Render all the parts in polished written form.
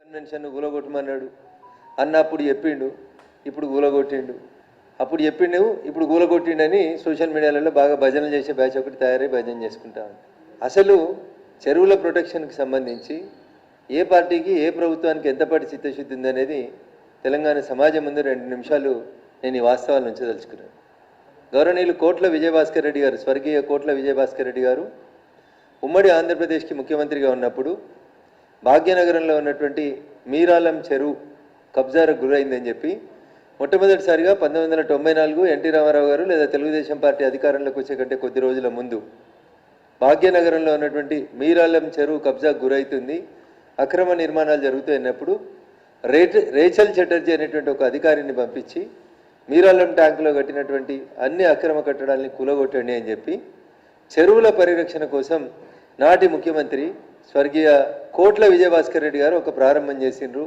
Convention గూలగొట్టమన్నాడు అన్నప్పుడు చెప్పిండు, ఇప్పుడు గూలగొట్టిండు. అప్పుడు చెప్పిండు, ఇప్పుడు గూలగొట్టిండని సోషల్ మీడియాలలో బాగా భజనలు చేసే బ్యాచ్ ఒకటి తయారై భజన చేసుకుంటా ఉంది. అసలు చెరువుల ప్రొటెక్షన్కి సంబంధించి ఏ పార్టీకి ఏ ప్రభుత్వానికి ఎంతపాటి చిత్తశుద్ధి ఉందనేది తెలంగాణ సమాజం ముందు 2 నిమిషాలు నేను ఈ వాస్తవాలు ఉంచదలుచుకున్నాను. గౌరవనీయులు కోట్ల విజయభాస్కర్ రెడ్డి గారు, స్వర్గీయ కోట్ల విజయభాస్కర్ రెడ్డి గారు ఉమ్మడి ఆంధ్రప్రదేశ్కి ముఖ్యమంత్రిగా ఉన్నప్పుడు భాగ్యనగరంలో ఉన్నటువంటి మీరాలం చెరువు కబ్జాకు గురైందని చెప్పి మొట్టమొదటిసారిగా 1994 ఎన్టీ రామారావు గారు లేదా తెలుగుదేశం పార్టీ అధికారంలోకి వచ్చే కంటే కొద్ది రోజుల ముందు భాగ్యనగరంలో ఉన్నటువంటి మీరాలం చెరువు కబ్జాకు గురైతుంది, అక్రమ నిర్మాణాలు జరుగుతున్నప్పుడు రేచల్ చటర్జీ అనేటువంటి ఒక అధికారిని పంపించి మీరాలం ట్యాంకులో కట్టినటువంటి అన్ని అక్రమ కట్టడాలని కూలగొట్టండి అని చెప్పి చెరువుల పరిరక్షణ కోసం నాటి ముఖ్యమంత్రి స్వర్గీయ కోట్ల విజయభాస్కర్ రెడ్డి గారు ఒక ప్రారంభం చేసిండ్రు.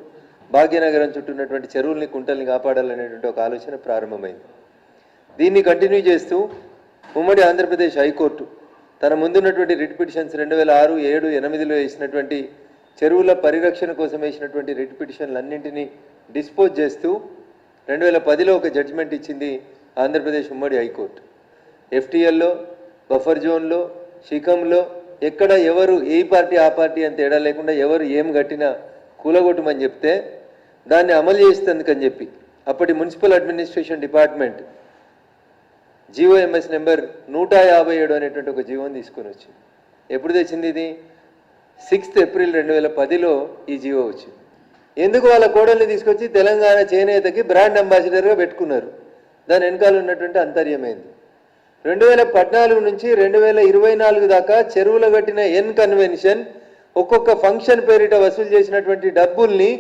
భాగ్యనగరం చుట్టూ ఉన్నటువంటి చెరువుల్ని కుంటల్ని కాపాడాలనేటువంటి ఒక ఆలోచన ప్రారంభమైంది. దీన్ని కంటిన్యూ చేస్తూ ఉమ్మడి ఆంధ్రప్రదేశ్ హైకోర్టు తన ముందున్నటువంటి రిట్ పిటిషన్స్ 2006, 7, 8లో వేసినటువంటి చెరువుల పరిరక్షణ కోసం వేసినటువంటి రిట్ పిటిషన్లన్నింటినీ డిస్పోజ్ చేస్తూ 2010లో ఒక జడ్జిమెంట్ ఇచ్చింది ఆంధ్రప్రదేశ్ ఉమ్మడి హైకోర్టు. ఎఫ్టీఎల్లో, బఫర్ జోన్లో, శిఖంలో ఎక్కడ ఎవరు ఏ పార్టీ ఆ పార్టీ అని తేడా లేకుండా ఎవరు ఏం కట్టినా కూలగొట్టమని చెప్తే దాన్ని అమలు చేస్తుందని చెప్పి అప్పటి municipal administration department GOMs number 157 అనేటువంటి ఒక జీవోని తీసుకొని వచ్చింది. ఎప్పుడు తెచ్చింది ఇది? 6 ఏప్రిల్ 2010లో ఈ జీవో వచ్చింది. ఎందుకు వాళ్ళ కోడల్ని తీసుకొచ్చి తెలంగాణ చేనేతకి బ్రాండ్ అంబాసిడర్గా పెట్టుకున్నారు? దాని వెనకాల ఉన్నటువంటి అంతర్యమైంది. 2014 నుంచి 2024 దాకా చెరువుల కట్టిన ఎన్ కన్వెన్షన్ ఒక్కొక్క ఫంక్షన్ పేరిట వసూలు చేసినటువంటి డబ్బుల్ని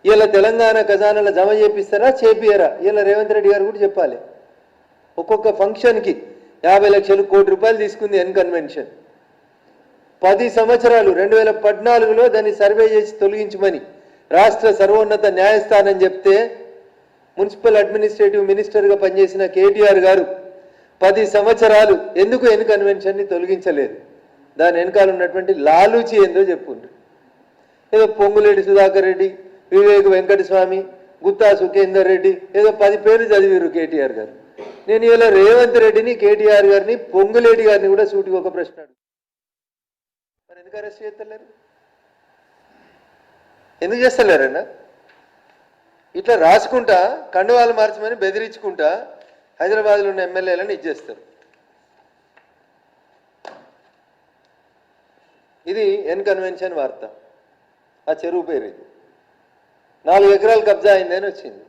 ఇలా తెలంగాణ ఖజానాలో జమ చేపిస్తారా, చేపియరా? ఇలా రేవంత్ రెడ్డి గారు కూడా చెప్పాలి. ఒక్కొక్క ఫంక్షన్కి 50 లక్షలు, కోటి రూపాయలు తీసుకుంది ఎన్ కన్వెన్షన్. 10 సంవత్సరాలు 2014లో దాన్ని సర్వే చేసి తొలగించమని రాష్ట్ర సర్వోన్నత న్యాయస్థానం చెప్తే మున్సిపల్ అడ్మినిస్ట్రేటివ్ మినిస్టర్గా పనిచేసిన కేటీఆర్ గారు 10 సంవత్సరాలు ఎందుకు ఎన్ కన్వెన్షన్ని తొలగించలేదు? దాని వెనకాల ఉన్నటువంటి లాలూచి ఏందో చెప్పుండ్రు. ఏదో పొంగులేటి సుధాకర్ రెడ్డి, వివేక్ వెంకటస్వామి, గుత్తా సుఖేందర్ రెడ్డి ఏదో 10 పేర్లు చదివారు కేటీఆర్ గారు. నేను ఇలా రేవంత్ రెడ్డిని, కేటీఆర్ గారిని, పొంగులేటి గారిని కూడా సూటిగా ఒక ప్రశ్న అడుగు, మరి ఎందుకు అరెస్ట్ చేస్తలేరు? ఎందుకు చేస్తలేరన్నా? ఇట్లా రాసుకుంటా కండువాలు మార్చమని బెదిరించుకుంటా హైదరాబాద్లో ఉన్న ఎమ్మెల్యేలను ఇచ్చేస్తారు. ఇది ఎన్ కన్వెన్షన్ వార్త. ఆ చెరువు పేరు ఇది. 4 ఎకరాలు కబ్జా అయిందని వచ్చింది.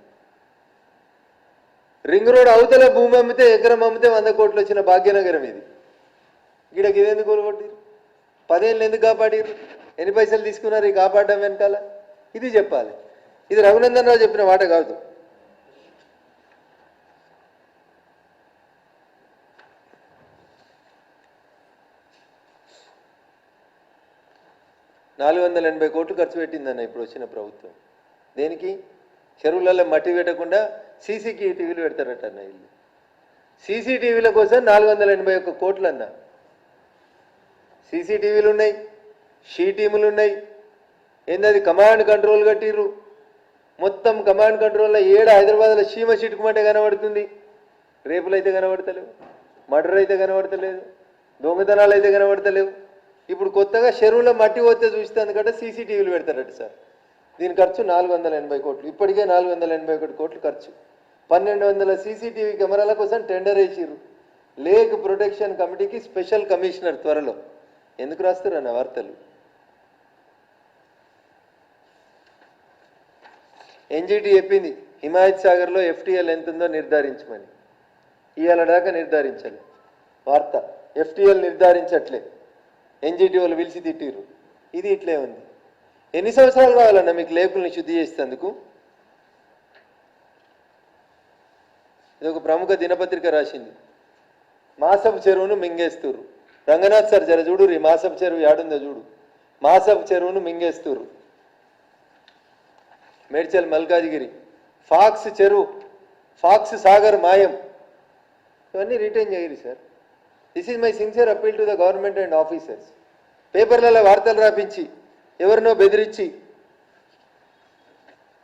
రింగ్ రోడ్ అవతల భూమి అమ్మితే, ఎకరం అమ్మితే 100 కోట్లు వచ్చిన భాగ్యనగరం ఇది. గిడకి ఇదేందుకు కూలగొట్టిరు? 10 ఏళ్ళు ఎందుకు కాపాడిరు? ఎన్ని పైసలు తీసుకున్నారు ఈ కాపాడడం వెనకాల? ఇది చెప్పాలి. ఇది రఘునందన్ రావు చెప్పిన మాట కాదు. $480 కోట్లు ఖర్చు పెట్టిందన్న ఇప్పుడు వచ్చిన ప్రభుత్వం. దేనికి? చెరువులలో మట్టి పెట్టకుండా సీసీటీవీలు పెడతారట అన్న. ఇల్లు సీసీటీవీల కోసం 481 కోట్లు అన్న. సీసీటీవీలు ఉన్నాయి, షీ టీములు ఉన్నాయి. ఏందది? కమాండ్ కంట్రోల్ కట్టిర్రు. మొత్తం కమాండ్ కంట్రోల్లో హైదరాబాద్లో చీమ చిటుకుమంటే కనబడుతుంది. రేపులు అయితే కనబడతలేవు, మర్డర్ అయితే కనబడతలేదు, దొంగతనాలు అయితే కనబడతలేవు. ఇప్పుడు కొత్తగా చెరువులో మట్టి పోతే చూస్తే అందుకంటే సీసీటీవీలు పెడతారట సార్. దీని ఖర్చు 480 కోట్లు. ఇప్పటికే 481 కోట్లు ఖర్చు. 1200 సీసీటీవీ కెమెరాల కోసం టెండర్ వేసిర్రు. లేక్ ప్రొటెక్షన్ కమిటీకి స్పెషల్ కమిషనర్ త్వరలో. ఎందుకు రాస్తారు అన్న వార్తలు? ఎన్జిటి చెప్పింది హిమాయత్ సాగర్లో ఎఫ్టీఎల్ ఎంత ఉందో నిర్ధారించమని. ఇవాళ దాకా నిర్ధారించాలి. వార్త ఎఫ్టీఎల్ నిర్ధారించట్లే, ఎన్జిటి వాళ్ళు పిలిచి తిట్టిరు. ఇది ఇట్లే ఉంది. ఎన్ని సంవత్సరాలు కావాలన్నా మీకు లేకుల్ని శుద్ధి చేసేందుకు? ఇది ఒక ప్రముఖ దినపత్రిక రాసింది. మాసపు చెరువును మింగేస్తురు. రంగనాథ్ సార్ జర చూడు, మాసపు చెరువు యాడుందో చూడు. మాసపు చెరువును మింగేస్తురు. మేడ్చల్ మల్కాజిగిరి ఫాక్స్ చెరువు, ఫాక్స్ సాగర్ మాయం. ఇవన్నీ రిటైన్ చేయరు sir. This is my sincere appeal to the government and officers. పేపర్లలో వార్తలు రాపించి ఎవరినో బెదిరించి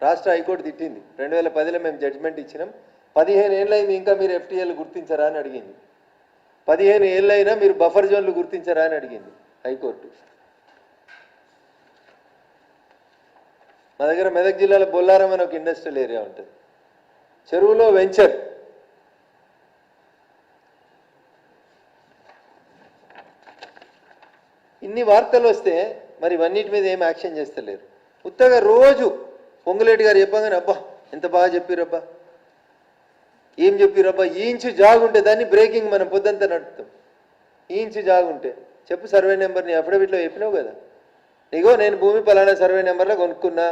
రాష్ట్ర హైకోర్టు తిట్టింది. 2010లో మేము జడ్జిమెంట్ ఇచ్చినాం. 15 ఏళ్ళైంది ఇంకా మీరు ఎఫ్టీఎల్ గుర్తించరా అని అడిగింది. 15 ఏళ్ళైనా మీరు బఫర్ జోన్లు గుర్తించరా అని అడిగింది హైకోర్టు. మా దగ్గర మెదక్ జిల్లాలో బొల్లారం అని ఒక ఇండస్ట్రియల్ ఏరియా ఉంటుంది. చెరువులో వెంచర్ ఇన్ని వార్తలు వస్తే మరి ఇవన్నిటి మీద ఏం యాక్షన్ చేస్తలేరు. ఉత్తగా రోజు పొంగులేటి గారు చెప్పగానే అబ్బా ఎంత బాగా చెప్పిరబ్బా, ఏం చెప్పిరబ్బా, ఈ ఇంచు జాగుంటే దాన్ని బ్రేకింగ్ మనం పొద్దంతా నడుపుతాం. ఈ ఇంచు జాగుంటే చెప్పు సర్వే నెంబర్ని అఫిడవిట్లో చెప్పినావు కదా, ఇగో నేను భూమి పలానా సర్వే నెంబర్లో కొనుక్కున్నా,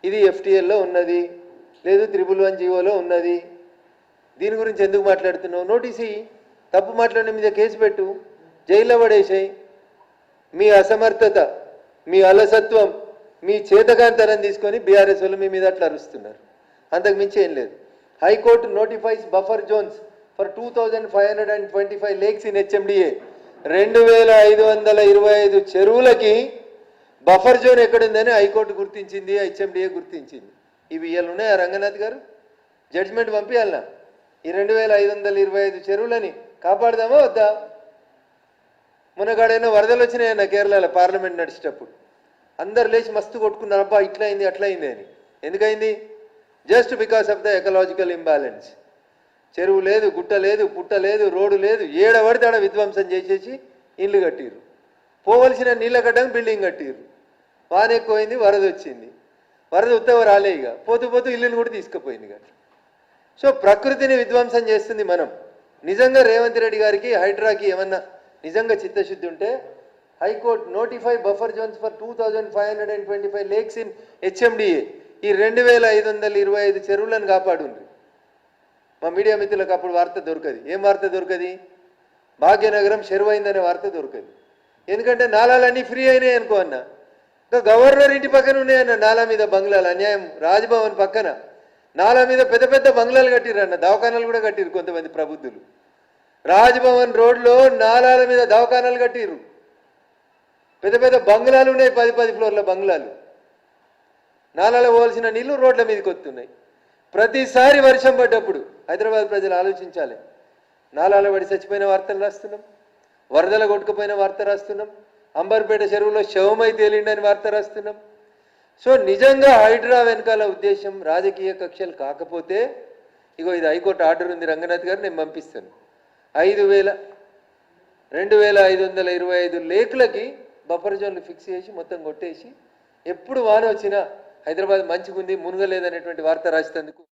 ఇది ఎఫ్టీఎల్లో ఉన్నది, లేదు 111 జీవోలో ఉన్నది, దీని గురించి ఎందుకు మాట్లాడుతున్నావు, నోటీసు తప్పు మాట్లాడిన మీద కేసు పెట్టు, జైల్లో పడేసాయి. మీ అసమర్థత, మీ అలసత్వం, మీ చేతకాంతరం తీసుకొని బీఆర్ఎస్ వాళ్ళు మీ మీద అట్లా అరుస్తున్నారు. అంతకు మించి ఏం లేదు. High court notifies buffer zones for 2525 lakes in HMDA. 2525 చెరువులకి బఫర్ జోన్ ఎక్కడుందని హైకోర్టు గుర్తించింది, హెచ్ఎండిఏ గుర్తించింది. ఇవి ఇవాళ ఉన్నాయా రంగనాథ్ గారు? జడ్జిమెంట్ పంపించాలనా? ఈ 2525 చెరువులని కాపాడదామా వద్దా? మునగాడైనా వరదలు వచ్చినాయన్న కేరళలో పార్లమెంట్ నడిచేటప్పుడు అందరు లేచి మస్తు కొట్టుకున్నారు, అబ్బా ఇట్లా అయింది అట్లా అయింది అని. ఎందుకైంది? Just because of the ecological imbalance. చెరువు లేదు, గుట్ట లేదు, పుట్ట లేదు, రోడ్డు లేదు, ఏడబడితే ఆడ విధ్వంసం చేసేసి ఇల్లు కట్టిరు. పోవలసిన నీళ్ళ కట్టడానికి బిల్డింగ్ కట్టిరు. వాన ఎక్కువైంది, వరద వచ్చింది. వరద ఉత్తవ రాలే, ఇక పోతూ పోతూ ఇల్లుని కూడా తీసుకుపోయింది కదా. సో ప్రకృతిని విధ్వంసం చేస్తుంది మనం. నిజంగా రేవంత్ రెడ్డి గారికి హైడ్రాకి ఏమన్నా నిజంగా చిత్తశుద్ధి ఉంటే high court notify buffer zones for 2525 lakes in HMDA. ఈ 2525 చెరువులను కాపాడుండ్రి. మా మీడియా మిత్రులకు అప్పుడు వార్త దొరకది. ఏం వార్త దొరకది? భాగ్యనగరం చెరువైందనే వార్త దొరకది. ఎందుకంటే నాలాలన్నీ ఫ్రీ అయినాయి అనుకో అన్న. ఇంకా గవర్నర్ ఇంటి పక్కన ఉన్నాయన్న నాలా మీద బంగ్లాలు. అన్యాయం. రాజ్భవన్ పక్కన నాలా మీద పెద్ద పెద్ద బంగ్లాలు కట్టిర్రు అన్న, దవాఖానాలు కూడా కట్టిరు కొంతమంది ప్రబుద్ధులు. రాజ్భవన్ రోడ్లో నాలాల మీద దవాఖానాలు కట్టిర్రు. పెద్ద పెద్ద బంగ్లాలు ఉన్నాయి, 10 ఫ్లోర్ల బంగ్లాలు. నాలాలో పోవాల్సిన నీళ్లు రోడ్ల మీదకి వస్తున్నాయి. ప్రతిసారి వర్షం పడ్డప్పుడు హైదరాబాద్ ప్రజలు ఆలోచించాలి. నాలాలో పడి చచ్చిపోయిన వార్తలు రాస్తున్నాం, వరదల కొట్టుకుపోయిన వార్త రాస్తున్నాం, అంబర్పేట చెరువులో శవమై తేలిండని వార్త రాస్తున్నాం. సో నిజంగా హైడ్రా వెనకాల ఉద్దేశం రాజకీయ కక్షలు కాకపోతే, ఇగో ఇది హైకోర్టు ఆర్డర్ ఉంది రంగనాథ్ గారు, నేను పంపిస్తాను. 2525 లేకులకి బఫర్ జోన్లు ఫిక్స్ చేసి మొత్తం కొట్టేసి ఎప్పుడు వాన వచ్చినా హైదరాబాద్ మంచిగుంది మునగలేదనేటువంటి వార్త రాసేందుకు